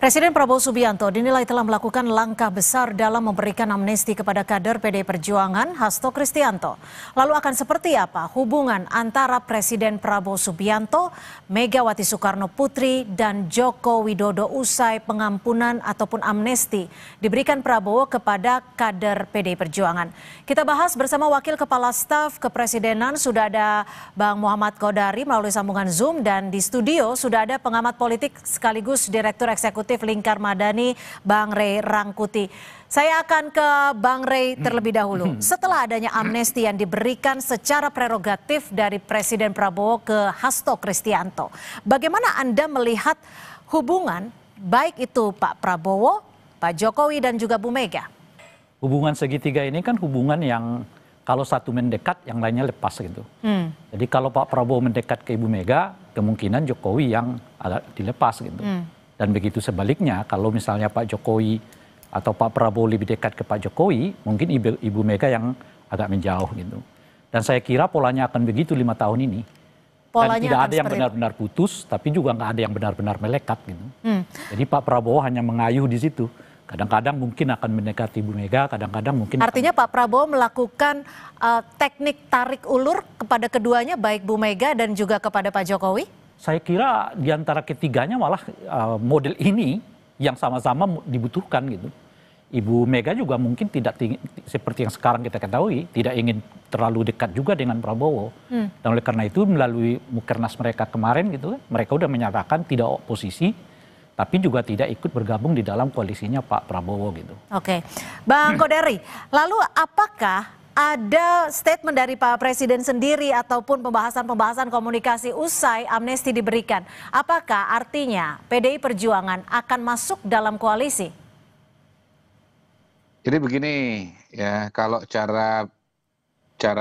Presiden Prabowo Subianto dinilai telah melakukan langkah besar dalam memberikan amnesti kepada kader PDI Perjuangan Hasto Kristianto. Lalu akan seperti apa hubungan antara Presiden Prabowo Subianto, Megawati Soekarno Putri, dan Joko Widodo usai pengampunan ataupun amnesti diberikan Prabowo kepada kader PDI Perjuangan? Kita bahas bersama Wakil Kepala Staf Kepresidenan, sudah ada Bang Muhammad Kodari melalui sambungan Zoom, dan di studio sudah ada pengamat politik sekaligus Direktur Eksekutif Lingkar Madani, Bang Ray Rangkuti. Saya akan ke Bang Ray terlebih dahulu. Setelah adanya amnesti yang diberikan secara prerogatif dari Presiden Prabowo ke Hasto Kristianto, bagaimana Anda melihat hubungan baik itu Pak Prabowo, Pak Jokowi, dan juga Bu Mega? Hubungan segitiga ini kan hubungan yang kalau satu mendekat, yang lainnya lepas gitu. Jadi kalau Pak Prabowo mendekat ke Ibu Mega, kemungkinan Jokowi yang agak dilepas gitu. Dan begitu sebaliknya, kalau misalnya Pak Jokowi atau Pak Prabowo lebih dekat ke Pak Jokowi, mungkin Ibu Mega yang agak menjauh gitu. Dan saya kira polanya akan begitu 5 tahun ini. Dan tidak ada yang benar-benar putus, tapi juga nggak ada yang benar-benar melekat gitu. Jadi Pak Prabowo hanya mengayuh di situ. Kadang-kadang mungkin akan mendekati Ibu Mega, kadang-kadang mungkin... Artinya Pak Prabowo melakukan teknik tarik ulur kepada keduanya, baik Bu Mega dan juga kepada Pak Jokowi? Saya kira di antara ketiganya malah model ini yang sama-sama dibutuhkan gitu. Ibu Mega juga mungkin tidak seperti yang sekarang kita ketahui, tidak ingin terlalu dekat juga dengan Prabowo. Dan oleh karena itu melalui Mukernas mereka kemarin gitu, mereka udah menyatakan tidak oposisi, tapi juga tidak ikut bergabung di dalam koalisinya Pak Prabowo gitu. Oke, Bang Kodari, lalu apakah ada statement dari Pak Presiden sendiri ataupun pembahasan komunikasi usai amnesti diberikan? Apakah artinya PDI Perjuangan akan masuk dalam koalisi? Jadi begini ya, kalau cara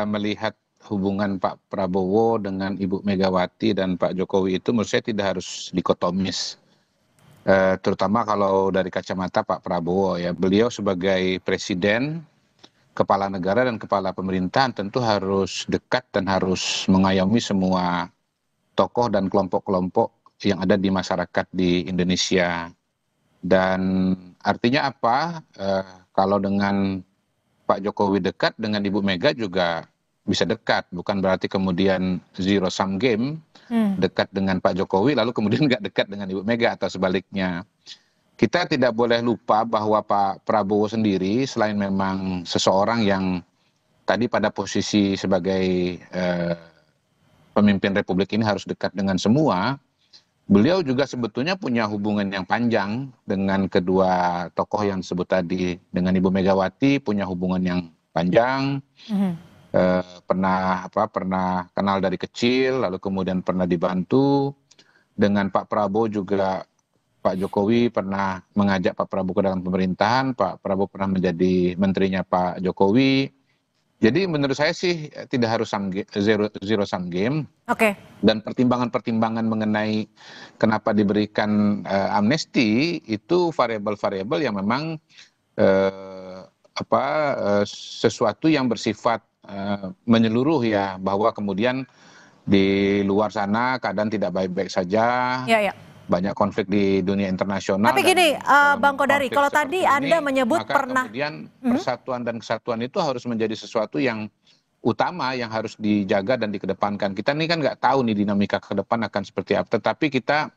melihat hubungan Pak Prabowo dengan Ibu Megawati dan Pak Jokowi itu menurut saya tidak harus dikotomis. Terutama kalau dari kacamata Pak Prabowo ya, beliau sebagai presiden, kepala negara dan kepala pemerintahan tentu harus dekat dan harus mengayomi semua tokoh dan kelompok-kelompok yang ada di masyarakat di Indonesia. Dan artinya apa? Kalau dengan Pak Jokowi dekat, dengan Ibu Mega juga bisa dekat. Bukan berarti kemudian zero sum game, dekat dengan Pak Jokowi lalu kemudian nggak dekat dengan Ibu Mega atau sebaliknya. Kita tidak boleh lupa bahwa Pak Prabowo sendiri selain memang seseorang yang tadi pada posisi sebagai pemimpin republik ini harus dekat dengan semua, beliau juga sebetulnya punya hubungan yang panjang dengan kedua tokoh yang disebut tadi. Dengan Ibu Megawati punya hubungan yang panjang, pernah kenal dari kecil, lalu kemudian pernah dibantu. Dengan Pak Prabowo juga Pak Jokowi pernah mengajak Pak Prabowo ke dalam pemerintahan, Pak Prabowo pernah menjadi menterinya Pak Jokowi. Jadi menurut saya sih tidak harus zero sum game. Oke. Dan pertimbangan-pertimbangan mengenai kenapa diberikan amnesti itu variabel-variabel yang memang sesuatu yang bersifat menyeluruh ya, bahwa kemudian di luar sana keadaan tidak baik-baik saja. Ya. Banyak konflik di dunia internasional. Tapi gini, Bang Kodari, kalau tadi Anda menyebut pernah... Kemudian persatuan dan kesatuan itu harus menjadi sesuatu yang utama, yang harus dijaga dan dikedepankan. Kita ini kan nggak tahu nih dinamika ke depan akan seperti apa. Tetapi kita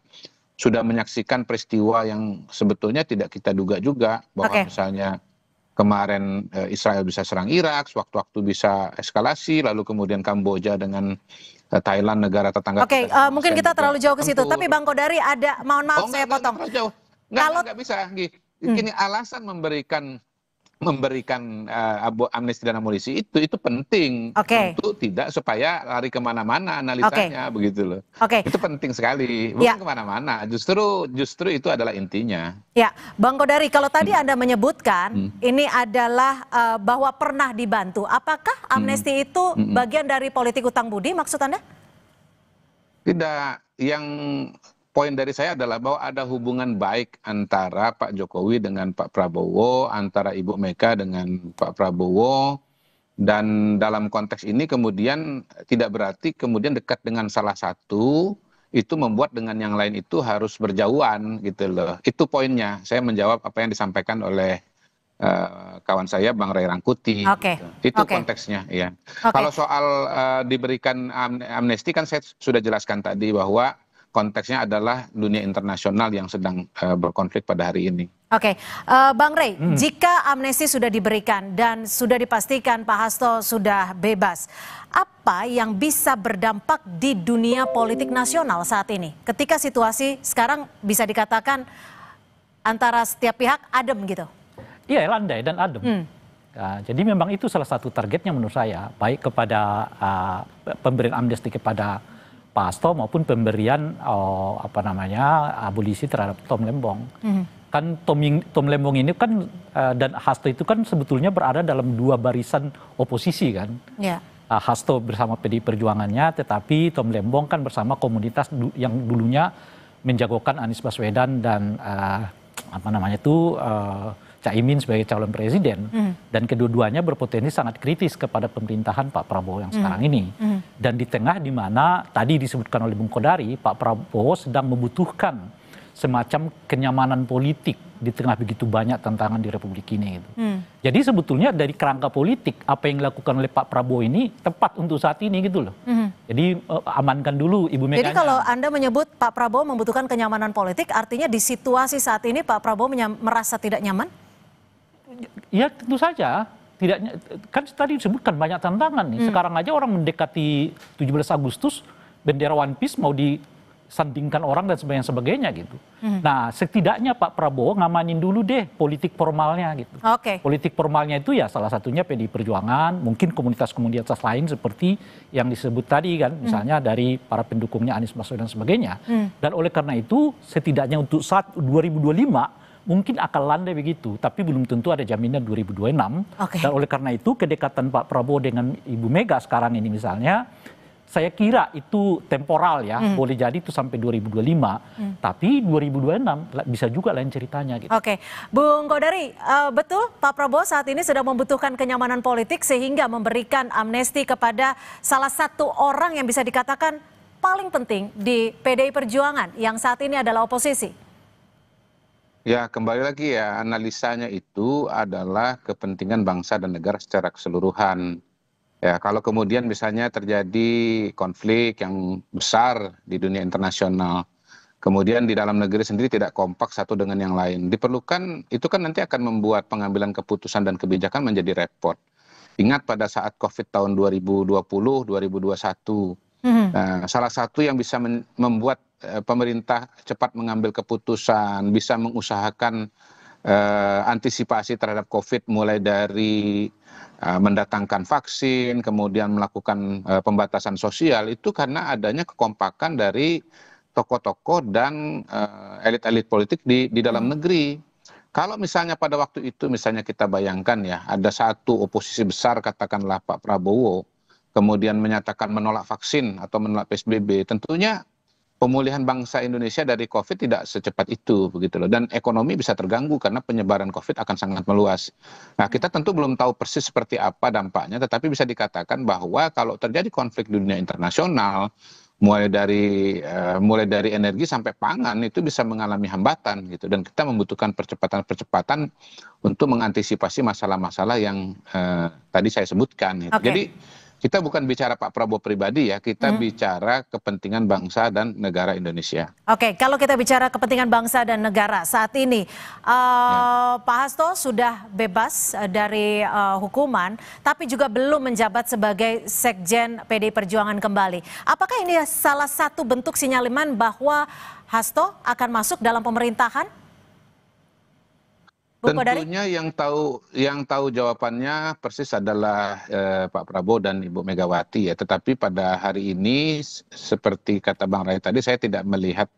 sudah menyaksikan peristiwa yang sebetulnya tidak kita duga juga. Bahwa misalnya kemarin Israel bisa serang Irak, sewaktu-waktu bisa eskalasi, lalu kemudian Kamboja dengan Thailand, negara tetangga. Oke, mungkin kita terlalu jauh ke situ. Tapi Bang Kodari ada, mohon maaf saya potong. Nggak bisa. Gini, alasan memberikan amnesti dan amunisi itu penting untuk tidak supaya lari kemana-mana analisanya, begitu loh. Itu penting sekali, bukan kemana-mana. Justru itu adalah intinya. Ya, Bang Kodari, kalau tadi Anda menyebutkan ini adalah bahwa pernah dibantu, apakah amnesti itu bagian dari politik utang budi maksud Anda? Tidak, yang poin dari saya adalah bahwa ada hubungan baik antara Pak Jokowi dengan Pak Prabowo, antara Ibu Mega dengan Pak Prabowo, dan dalam konteks ini kemudian tidak berarti kemudian dekat dengan salah satu itu membuat dengan yang lain itu harus berjauhan gitu loh. Itu poinnya. Saya menjawab apa yang disampaikan oleh kawan saya Bang Ray Rangkuti. Oke, Gitu. Itu oke, konteksnya ya. oke. Kalau soal diberikan amnesti kan saya sudah jelaskan tadi bahwa konteksnya adalah dunia internasional yang sedang berkonflik pada hari ini. Oke, Bang Rey, jika amnesti sudah diberikan dan sudah dipastikan Pak Hasto sudah bebas, apa yang bisa berdampak di dunia politik nasional saat ini? Ketika situasi sekarang bisa dikatakan antara setiap pihak adem gitu. Iya, landai dan adem. Nah, jadi memang itu salah satu targetnya menurut saya, baik kepada pemberian amnesti kepada Pak Hasto maupun pemberian abolisi terhadap Tom Lembong. Kan Tom Lembong ini kan dan Hasto itu kan sebetulnya berada dalam dua barisan oposisi kan. Yeah. Hasto bersama PDI Perjuangannya, tetapi Tom Lembong kan bersama komunitas yang dulunya menjagokan Anies Baswedan dan Caimin sebagai calon presiden. Dan kedua-duanya berpotensi sangat kritis kepada pemerintahan Pak Prabowo yang sekarang ini. Dan di tengah di mana tadi disebutkan oleh Bung Kodari, Pak Prabowo sedang membutuhkan semacam kenyamanan politik di tengah begitu banyak tantangan di Republik ini. Gitu. Jadi sebetulnya dari kerangka politik apa yang dilakukan oleh Pak Prabowo ini tepat untuk saat ini gitu loh. Jadi amankan dulu Ibu Mega. Jadi kalau Anda menyebut Pak Prabowo membutuhkan kenyamanan politik, artinya di situasi saat ini Pak Prabowo merasa tidak nyaman? Ya tentu saja. Kan tadi disebutkan banyak tantangan nih. Sekarang aja orang mendekati 17 Agustus, bendera One Piece mau disandingkan orang dan sebagainya gitu. Nah setidaknya Pak Prabowo ngamanin dulu deh politik formalnya gitu. Oke. Politik formalnya itu ya salah satunya PDI Perjuangan, mungkin komunitas-komunitas lain seperti yang disebut tadi kan, misalnya dari para pendukungnya Anies Baswedan dan sebagainya. Dan oleh karena itu setidaknya untuk saat 2025 mungkin akan landai begitu, tapi belum tentu ada jaminan 2026. Okay. Dan oleh karena itu kedekatan Pak Prabowo dengan Ibu Mega sekarang ini misalnya, saya kira itu temporal ya, boleh jadi itu sampai 2025, tapi 2026 bisa juga lain ceritanya gitu. Oke, Bung Kodari, betul Pak Prabowo saat ini sedang membutuhkan kenyamanan politik sehingga memberikan amnesti kepada salah satu orang yang bisa dikatakan paling penting di PDI Perjuangan yang saat ini adalah oposisi. Ya, kembali lagi ya, analisanya itu adalah kepentingan bangsa dan negara secara keseluruhan. Ya, kalau kemudian misalnya terjadi konflik yang besar di dunia internasional, kemudian di dalam negeri sendiri tidak kompak satu dengan yang lain, diperlukan, itu kan nanti akan membuat pengambilan keputusan dan kebijakan menjadi repot. Ingat pada saat COVID tahun 2020, 2021, nah, salah satu yang bisa membuat pemerintah cepat mengambil keputusan, bisa mengusahakan antisipasi terhadap COVID mulai dari mendatangkan vaksin, kemudian melakukan pembatasan sosial, itu karena adanya kekompakan dari tokoh-tokoh dan elit-elit politik di dalam negeri. Kalau misalnya pada waktu itu misalnya kita bayangkan ya, ada satu oposisi besar katakanlah Pak Prabowo, kemudian menyatakan menolak vaksin atau menolak PSBB, tentunya pemulihan bangsa Indonesia dari COVID tidak secepat itu begitu loh, dan ekonomi bisa terganggu karena penyebaran COVID akan sangat meluas. Nah, kita tentu belum tahu persis seperti apa dampaknya, tetapi bisa dikatakan bahwa kalau terjadi konflik di dunia internasional, mulai dari energi sampai pangan itu bisa mengalami hambatan gitu, dan kita membutuhkan percepatan untuk mengantisipasi masalah-masalah yang tadi saya sebutkan gitu. Okay. Jadi kita bukan bicara Pak Prabowo pribadi ya, kita bicara kepentingan bangsa dan negara Indonesia. Oke, kalau kita bicara kepentingan bangsa dan negara saat ini, Pak Hasto sudah bebas dari hukuman, tapi juga belum menjabat sebagai Sekjen PDI Perjuangan kembali. Apakah ini salah satu bentuk sinyalemen bahwa Hasto akan masuk dalam pemerintahan? Tentunya yang tahu jawabannya persis adalah Pak Prabowo dan Ibu Megawati ya. Tetapi pada hari ini seperti kata Bang Ray tadi, saya tidak melihat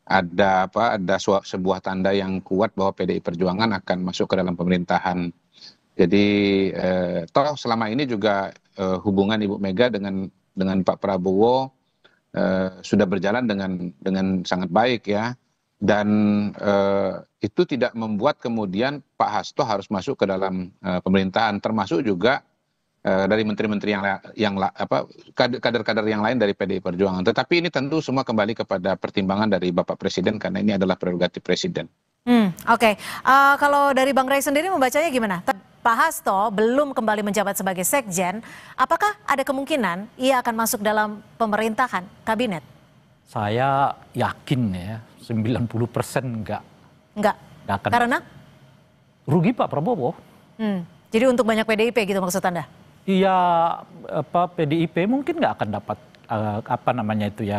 ada sebuah tanda yang kuat bahwa PDI Perjuangan akan masuk ke dalam pemerintahan. Jadi toh selama ini juga hubungan Ibu Mega dengan Pak Prabowo sudah berjalan dengan sangat baik ya. Dan itu tidak membuat kemudian Pak Hasto harus masuk ke dalam pemerintahan, termasuk juga dari menteri-menteri kader-kader yang lain dari PDI Perjuangan. Tetapi ini tentu semua kembali kepada pertimbangan dari Bapak Presiden karena ini adalah prerogatif Presiden. Oke. Kalau dari Bang Ray sendiri membacanya gimana? Pak Hasto belum kembali menjabat sebagai sekjen, apakah ada kemungkinan ia akan masuk dalam pemerintahan kabinet? Saya yakin ya 90% enggak. Enggak. Akan. Karena? Rugi Pak Prabowo. Jadi untuk banyak PDIP gitu maksud Anda? Iya, PDIP mungkin nggak akan dapat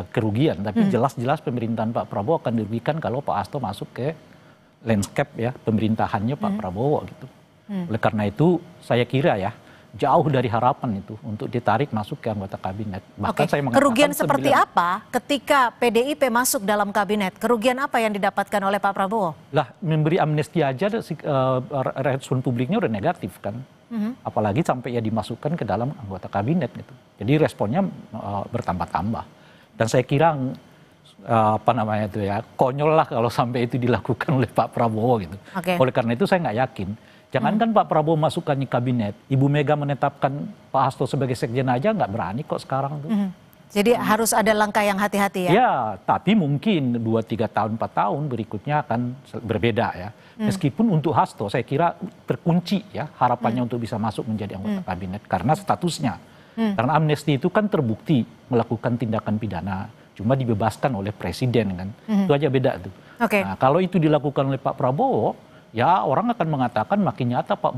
kerugian, tapi jelas-jelas pemerintahan Pak Prabowo akan dirugikan kalau Pak Hasto masuk ke landscape ya pemerintahannya Pak Prabowo gitu. Oleh karena itu saya kira ya jauh dari harapan itu untuk ditarik masuk ke anggota kabinet. Bahkan saya mengatakan kerugian seperti apa ketika PDIP masuk dalam kabinet? Kerugian apa yang didapatkan oleh Pak Prabowo? Lah memberi amnesti aja respon publiknya udah negatif kan. Apalagi sampai ya dimasukkan ke dalam anggota kabinet gitu. Jadi responnya bertambah-tambah. Dan saya kira konyol lah kalau sampai itu dilakukan oleh Pak Prabowo gitu. Oleh karena itu saya nggak yakin. Jangankan Pak Prabowo masukkan di kabinet, Ibu Mega menetapkan Pak Hasto sebagai sekjen aja nggak berani kok sekarang tuh. Jadi harus ada langkah yang hati-hati ya? Ya, tapi mungkin 2-3 tahun, 4 tahun berikutnya akan berbeda ya. Meskipun untuk Hasto saya kira terkunci ya harapannya untuk bisa masuk menjadi anggota kabinet karena statusnya. Karena amnesti itu kan terbukti melakukan tindakan pidana, cuma dibebaskan oleh presiden kan. Itu aja beda tuh. Nah, kalau itu dilakukan oleh Pak Prabowo, ya orang akan mengatakan makin nyata Pak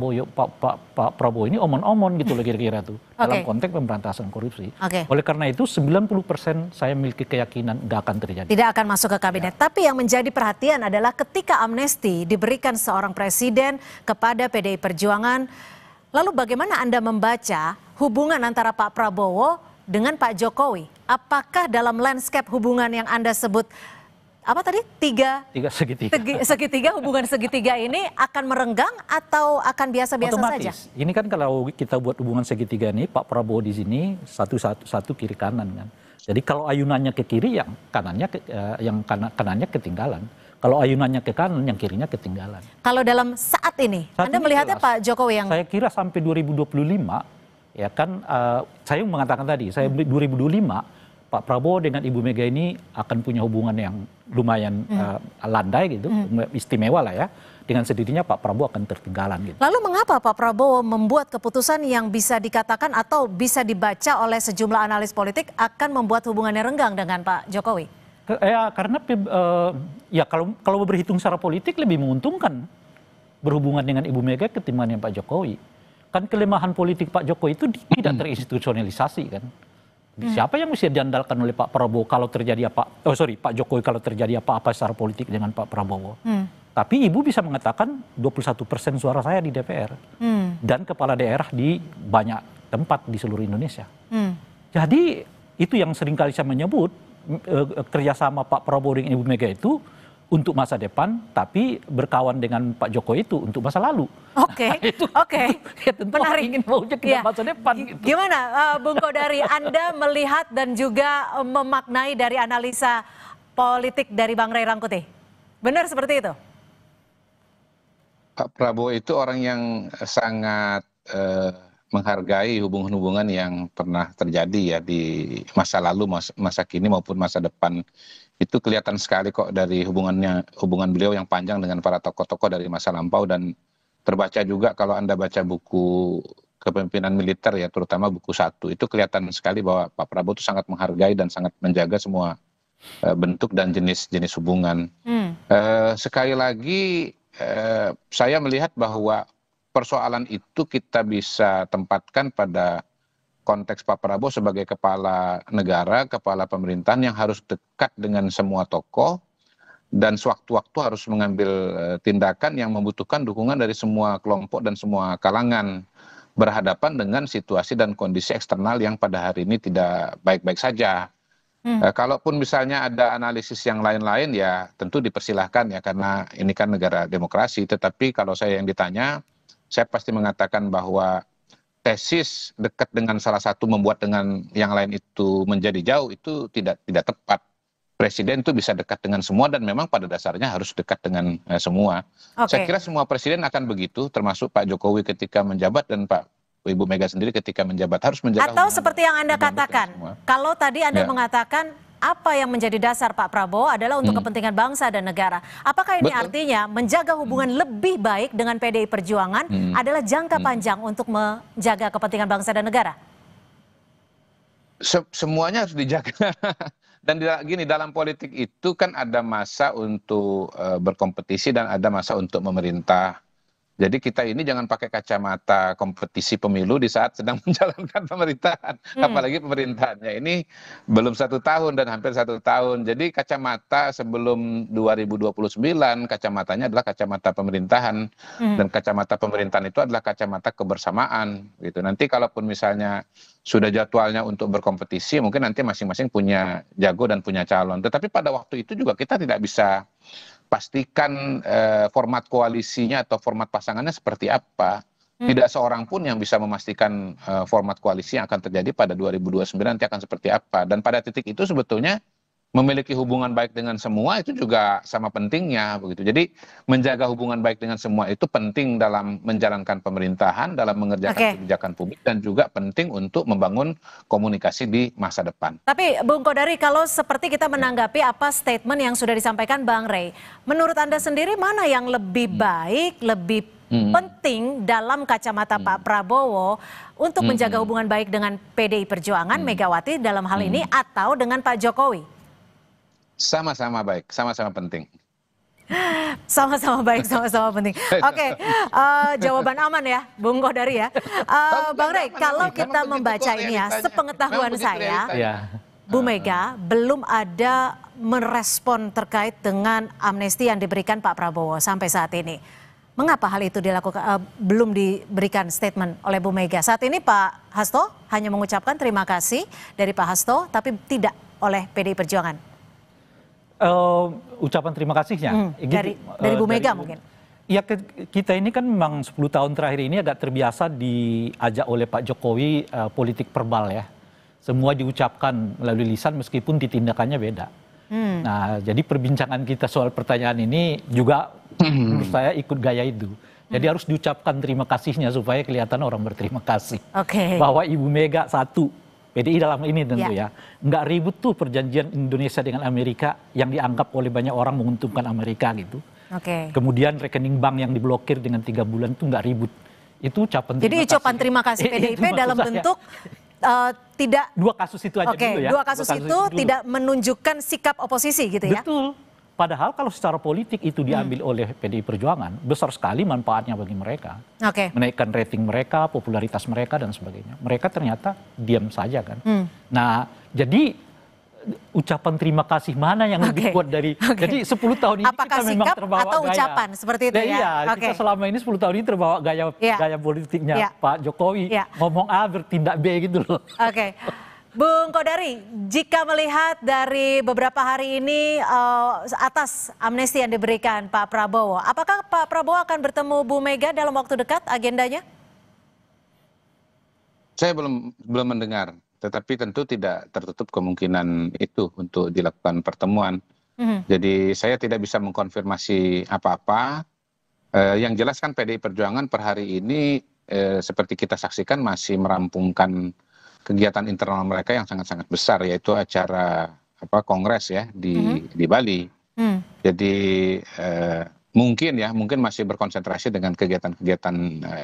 Prabowo ini omon-omon gitu loh kira-kira tuh. Dalam konteks pemberantasan korupsi. Oleh karena itu 90% saya memiliki keyakinan nggak akan terjadi. Tidak akan masuk ke kabinet. Tapi yang menjadi perhatian adalah ketika amnesti diberikan seorang presiden kepada PDI Perjuangan, lalu bagaimana Anda membaca hubungan antara Pak Prabowo dengan Pak Jokowi? Apakah dalam landscape hubungan yang Anda sebut apa tadi? Segitiga, hubungan segitiga ini akan merenggang atau akan biasa-biasa saja? Ini kan kalau kita buat hubungan segitiga ini, Pak Prabowo di sini satu kiri kanan kan. Jadi kalau ayunannya ke kiri, yang kanannya ketinggalan. Kalau ayunannya ke kanan, yang kirinya ketinggalan. Kalau dalam saat ini, Anda melihatnya Pak Jokowi yang... Saya kira sampai 2025, ya kan, saya mengatakan tadi, 2025, Pak Prabowo dengan Ibu Mega ini akan punya hubungan yang lumayan landai gitu, istimewa lah ya. Dengan sendirinya Pak Prabowo akan tertinggalan gitu. Lalu mengapa Pak Prabowo membuat keputusan yang bisa dikatakan atau bisa dibaca oleh sejumlah analis politik akan membuat hubungannya renggang dengan Pak Jokowi? Ya karena kalau berhitung secara politik lebih menguntungkan berhubungan dengan Ibu Mega ketimbang dengan Pak Jokowi. Kan kelemahan politik Pak Jokowi itu tidak terinstitusionalisasi kan. Siapa yang mesti diandalkan oleh Pak Prabowo kalau terjadi Pak Jokowi kalau terjadi apa-apa secara politik dengan Pak Prabowo. Tapi Ibu bisa mengatakan 21% suara saya di DPR. Dan kepala daerah di banyak tempat di seluruh Indonesia. Jadi itu yang seringkali saya menyebut kerjasama Pak Prabowo dengan Ibu Mega itu untuk masa depan, tapi berkawan dengan Pak Jokowi itu untuk masa lalu. Oke. Ya tentu orang ingin maunya ke masa depan. Gitu. Gimana Bung Kodari, Anda melihat dan juga memaknai dari analisa politik dari Bang Ray Rangkuti? Benar seperti itu? Pak Prabowo itu orang yang sangat menghargai hubungan-hubungan yang pernah terjadi ya di masa lalu, masa kini maupun masa depan. Itu kelihatan sekali kok dari hubungan beliau yang panjang dengan para tokoh-tokoh dari masa lampau, dan terbaca juga kalau Anda baca buku kepemimpinan militer ya, terutama buku 1, itu kelihatan sekali bahwa Pak Prabowo itu sangat menghargai dan sangat menjaga semua bentuk dan jenis hubungan. Sekali lagi saya melihat bahwa persoalan itu kita bisa tempatkan pada konteks Pak Prabowo sebagai kepala negara, kepala pemerintahan yang harus dekat dengan semua tokoh dan sewaktu-waktu harus mengambil tindakan yang membutuhkan dukungan dari semua kelompok dan semua kalangan, berhadapan dengan situasi dan kondisi eksternal yang pada hari ini tidak baik-baik saja. Kalaupun misalnya ada analisis yang lain-lain ya tentu dipersilahkan ya, karena ini kan negara demokrasi. Tetapi kalau saya yang ditanya, saya pasti mengatakan bahwa tesis dekat dengan salah satu membuat dengan yang lain itu menjadi jauh, itu tidak tepat. Presiden itu bisa dekat dengan semua dan memang pada dasarnya harus dekat dengan semua. Saya kira semua presiden akan begitu, termasuk Pak Jokowi ketika menjabat dan Pak Ibu Mega sendiri ketika menjabat harus menjaga Atau hubungan seperti yang Anda baik dengan katakan, semua. kalau tadi Anda Ya. mengatakan apa yang menjadi dasar Pak Prabowo adalah untuk kepentingan bangsa dan negara. Apakah ini Betul. artinya menjaga hubungan lebih baik dengan PDI Perjuangan adalah jangka panjang untuk menjaga kepentingan bangsa dan negara? Semuanya harus dijaga. Dan gini, dalam politik itu kan ada masa untuk berkompetisi dan ada masa untuk memerintah. Jadi kita ini jangan pakai kacamata kompetisi pemilu di saat sedang menjalankan pemerintahan. Apalagi pemerintahannya ini belum 1 tahun dan hampir 1 tahun. Jadi kacamata sebelum 2029, kacamatanya adalah kacamata pemerintahan. Dan kacamata pemerintahan itu adalah kacamata kebersamaan. Gitu. Nanti kalaupun misalnya sudah jadwalnya untuk berkompetisi, mungkin nanti masing-masing punya jago dan punya calon. Tetapi pada waktu itu juga kita tidak bisa pastikan format koalisinya atau format pasangannya seperti apa. Tidak seorang pun yang bisa memastikan format koalisi yang akan terjadi pada 2029 nanti akan seperti apa. Dan pada titik itu sebetulnya memiliki hubungan baik dengan semua itu juga sama pentingnya begitu. Jadi menjaga hubungan baik dengan semua itu penting dalam menjalankan pemerintahan, dalam mengerjakan kebijakan publik, dan juga penting untuk membangun komunikasi di masa depan. Tapi Bung Kodari, kalau seperti kita menanggapi apa statement yang sudah disampaikan Bang Rey, menurut Anda sendiri mana yang lebih baik, lebih penting dalam kacamata Pak Prabowo untuk menjaga hubungan baik dengan PDI Perjuangan, Megawati dalam hal ini, atau dengan Pak Jokowi? Sama-sama baik, sama-sama penting. Sama-sama baik, sama-sama penting. Oke, jawaban aman ya, Bung Kodari ya. Bang Rey, kalau kita membaca ini ya, sepengetahuan saya, Bu Mega belum ada merespon terkait dengan amnesti yang diberikan Pak Prabowo sampai saat ini. Mengapa hal itu dilakukan, belum diberikan statement oleh Bu Mega? Saat ini Pak Hasto hanya mengucapkan terima kasih dari Pak Hasto, tapi tidak oleh PDI Perjuangan. Ucapan terima kasihnya dari Bu Mega mungkin. Ya, kita ini kan memang 10 tahun terakhir ini agak terbiasa diajak oleh Pak Jokowi politik verbal ya. Semua diucapkan melalui lisan meskipun ditindakannya beda. Nah, jadi perbincangan kita soal pertanyaan ini juga menurut saya ikut gaya itu. Jadi harus diucapkan terima kasihnya supaya kelihatan orang berterima kasih. Bahwa Ibu Mega satu, PDI dalam ini tentu ya, nggak ribut tuh perjanjian Indonesia dengan Amerika yang dianggap oleh banyak orang menguntungkan Amerika gitu. Kemudian rekening bank yang diblokir dengan 3 bulan itu nggak ribut. Itu ucapan terima kasih. Jadi ucapan terima kasih PDIP dalam bentuk tidak 2 kasus itu aja dulu ya. 2 kasus itu tidak menunjukkan sikap oposisi gitu ya. Betul. Padahal kalau secara politik itu diambil oleh PDI Perjuangan, besar sekali manfaatnya bagi mereka. Menaikkan rating mereka, popularitas mereka dan sebagainya. Mereka ternyata diam saja kan. Nah, jadi ucapan terima kasih mana yang lebih kuat dari jadi 10 tahun ini apakah kita memang sikap terbawa atau gaya. ucapan seperti itu ya? Iya, kita selama ini 10 tahun ini terbawa gaya politiknya Pak Jokowi. Ngomong A bertindak B gitu loh. Bung Kodari, jika melihat dari beberapa hari ini atas amnesti yang diberikan Pak Prabowo, apakah Pak Prabowo akan bertemu Bu Mega dalam waktu dekat agendanya? Saya belum mendengar, tetapi tentu tidak tertutup kemungkinan itu untuk dilakukan pertemuan. Jadi saya tidak bisa mengkonfirmasi apa-apa. Yang jelas kan PDI Perjuangan per hari ini seperti kita saksikan masih merampungkan kegiatan internal mereka yang sangat-sangat besar, yaitu acara kongres ya di Bali. Jadi mungkin masih berkonsentrasi dengan kegiatan-kegiatan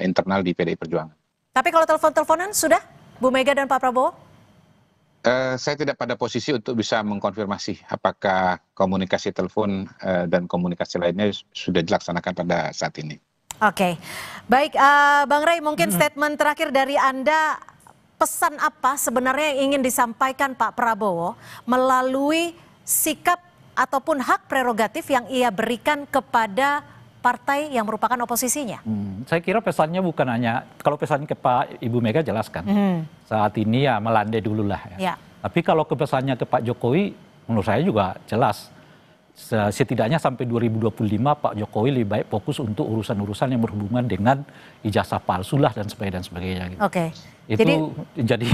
internal di PDI Perjuangan. Tapi kalau telepon-teleponan sudah Bu Mega dan Pak Prabowo? Saya tidak pada posisi untuk bisa mengkonfirmasi apakah komunikasi telepon dan komunikasi lainnya sudah dilaksanakan pada saat ini. Baik, Bang Rey, mungkin statement terakhir dari Anda. Pesan apa sebenarnya yang ingin disampaikan Pak Prabowo melalui sikap ataupun hak prerogatif yang ia berikan kepada partai yang merupakan oposisinya? Saya kira pesannya bukan hanya, kalau pesannya ke Pak Ibu Mega jelaskan. Saat ini ya melandai dulu lah ya. Tapi kalau pesannya ke Pak Jokowi menurut saya juga jelas. Setidaknya sampai 2025 Pak Jokowi lebih baik fokus untuk urusan-urusan yang berhubungan dengan ijazah palsu lah dan sebagainya gitu. Itu jadi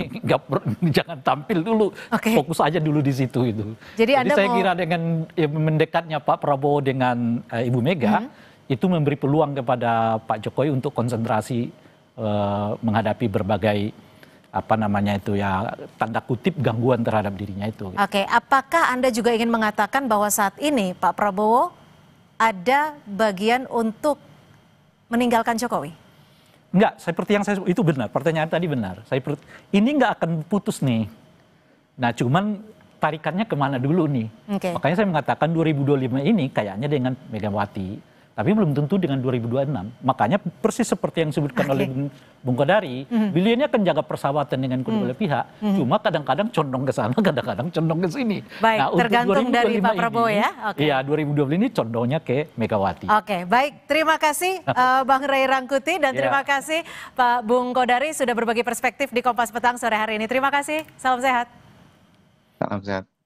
jangan tampil dulu, fokus aja dulu di situ itu. Jadi saya kira dengan mendekatnya Pak Prabowo dengan Ibu Mega itu memberi peluang kepada Pak Jokowi untuk konsentrasi menghadapi berbagai tanda kutip gangguan terhadap dirinya itu. Oke, apakah Anda juga ingin mengatakan bahwa saat ini Pak Prabowo ada bagian untuk meninggalkan Jokowi? Enggak, seperti yang saya itu benar, pertanyaan tadi benar. Ini nggak akan putus nih. Nah, cuman tarikannya kemana dulu nih? Okay. Makanya saya mengatakan 2025 ini kayaknya dengan Megawati, tapi belum tentu dengan 2026. Makanya persis seperti yang disebutkan oleh Bung Kodari, beliau ini akan jaga persahabatan dengan kedua belah pihak. Cuma kadang-kadang condong ke sana, kadang-kadang condong ke sini. Baik, nah, tergantung dari Pak Prabowo ini, ya? Iya, 2020 ini condongnya ke Megawati. Oke, baik. Terima kasih Bang Ray Rangkuti dan terima kasih Pak Bung Kodari sudah berbagi perspektif di Kompas Petang sore hari ini. Terima kasih, salam sehat. Salam sehat.